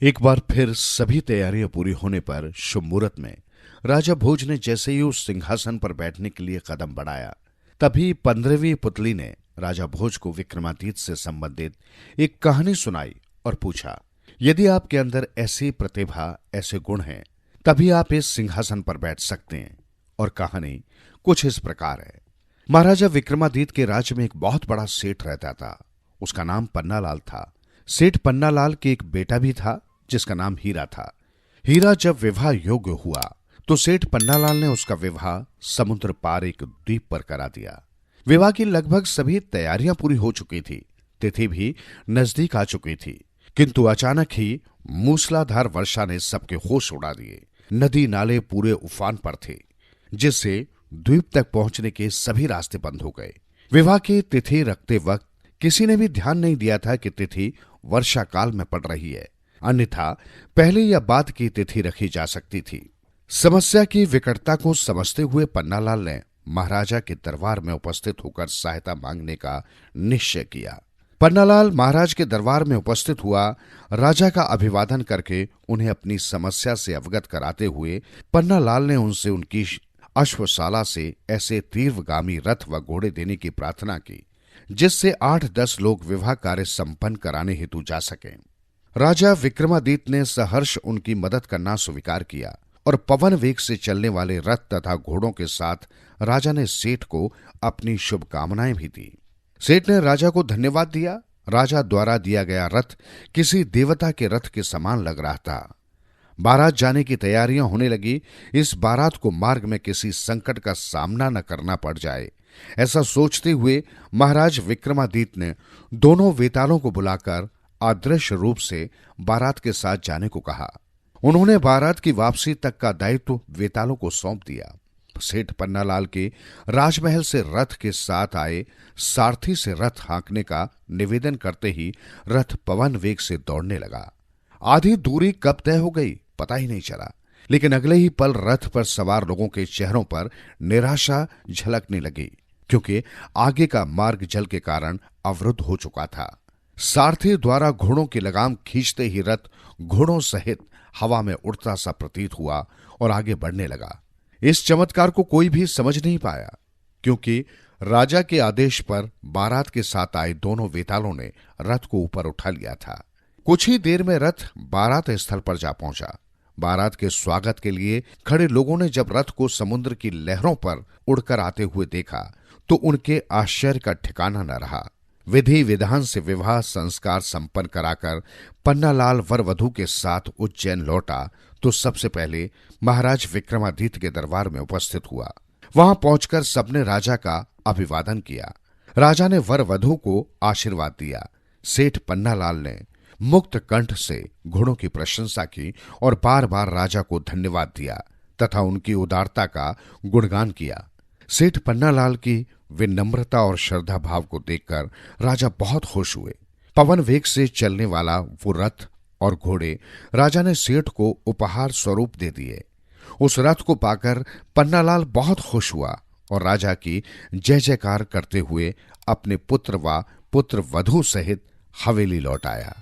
एक बार फिर सभी तैयारियां पूरी होने पर शुभ मुहूर्त में राजा भोज ने जैसे ही उस सिंहासन पर बैठने के लिए कदम बढ़ाया, तभी 15वीं पुतली ने राजा भोज को विक्रमादित्य से संबंधित एक कहानी सुनाई और पूछा, यदि आपके अंदर ऐसी प्रतिभा, ऐसे गुण हैं, तभी आप इस सिंहासन पर बैठ सकते हैं। और कहानी कुछ इस प्रकार है। महाराजा विक्रमादित्य के राज्य में एक बहुत बड़ा सेठ रहता था। उसका नाम पन्नालाल था। सेठ पन्नालाल के एक बेटा भी था जिसका नाम हीरा था। हीरा जब विवाह योग्य हुआ तो सेठ पन्नालाल ने उसका विवाह समुद्र पार एक द्वीप पर करा दिया। विवाह की लगभग सभी तैयारियां पूरी हो चुकी थी, तिथि भी नजदीक आ चुकी थी, किंतु अचानक ही मूसलाधार वर्षा ने सबके होश उड़ा दिए। नदी नाले पूरे उफान पर थे, जिससे द्वीप तक पहुंचने के सभी रास्ते बंद हो गए। विवाह की तिथि रखते वक्त किसी ने भी ध्यान नहीं दिया था कि तिथि वर्षा काल में पड़ रही है, अन्यथा पहले या बाद की तिथि रखी जा सकती थी। समस्या की विकटता को समझते हुए पन्नालाल ने महाराजा के दरबार में उपस्थित होकर सहायता मांगने का निश्चय किया। पन्नालाल महाराज के दरबार में उपस्थित हुआ। राजा का अभिवादन करके उन्हें अपनी समस्या से अवगत कराते हुए पन्नालाल ने उनसे उनकी अश्वशाला से ऐसे तीव्रगामी रथ व घोड़े देने की प्रार्थना की जिससे 8-10 लोग विवाह कार्य संपन्न कराने हेतु जा सकें। राजा विक्रमादित्य ने सहर्ष उनकी मदद करना स्वीकार किया और पवन वेग से चलने वाले रथ तथा घोड़ों के साथ राजा ने सेठ को अपनी शुभकामनाएं भी दी। सेठ ने राजा को धन्यवाद दिया। राजा द्वारा दिया गया रथ किसी देवता के रथ के समान लग रहा था। बारात जाने की तैयारियां होने लगी। इस बारात को मार्ग में किसी संकट का सामना न करना पड़ जाए, ऐसा सोचते हुए महाराज विक्रमादित्य ने दोनों वेतालों को बुलाकर अदृश्य रूप से बारात के साथ जाने को कहा। उन्होंने बारात की वापसी तक का दायित्व वेतालों को सौंप दिया। सेठ पन्नालाल के राजमहल से रथ के साथ आए सारथी से रथ हाँकने का निवेदन करते ही रथ पवन वेग से दौड़ने लगा। आधी दूरी कब तय हो गई पता ही नहीं चला, लेकिन अगले ही पल रथ पर सवार लोगों के चेहरों पर निराशा झलकने लगी, क्योंकि आगे का मार्ग जल के कारण अवरुद्ध हो चुका था। सारथी द्वारा घोड़ों की लगाम खींचते ही रथ घोड़ों सहित हवा में उड़ता सा प्रतीत हुआ और आगे बढ़ने लगा। इस चमत्कार को कोई भी समझ नहीं पाया, क्योंकि राजा के आदेश पर बारात के साथ आए दोनों वेतालों ने रथ को ऊपर उठा लिया था। कुछ ही देर में रथ बारात स्थल पर जा पहुंचा। बारात के स्वागत के लिए खड़े लोगों ने जब रथ को समुद्र की लहरों पर उड़कर आते हुए देखा तो उनके आश्चर्य का ठिकाना न रहा। विधि विधान से विवाह संस्कार संपन्न कराकर पन्नालाल वर वधू के साथ उज्जैन लौटा तो सबसे पहले महाराज विक्रमादित्य के दरबार में उपस्थित हुआ। वहां पहुंचकर सबने राजा का अभिवादन किया। राजा ने वर वधू को आशीर्वाद दिया। सेठ पन्नालाल ने मुक्त कंठ से घोड़ों की प्रशंसा की और बार बार राजा को धन्यवाद दिया तथा उनकी उदारता का गुणगान किया। सेठ पन्नालाल की विनम्रता और श्रद्धा भाव को देखकर राजा बहुत खुश हुए। पवन वेग से चलने वाला वो रथ और घोड़े राजा ने सेठ को उपहार स्वरूप दे दिए। उस रथ को पाकर पन्नालाल बहुत खुश हुआ और राजा की जय जयकार करते हुए अपने पुत्र व पुत्र वधू सहित हवेली लौट आया।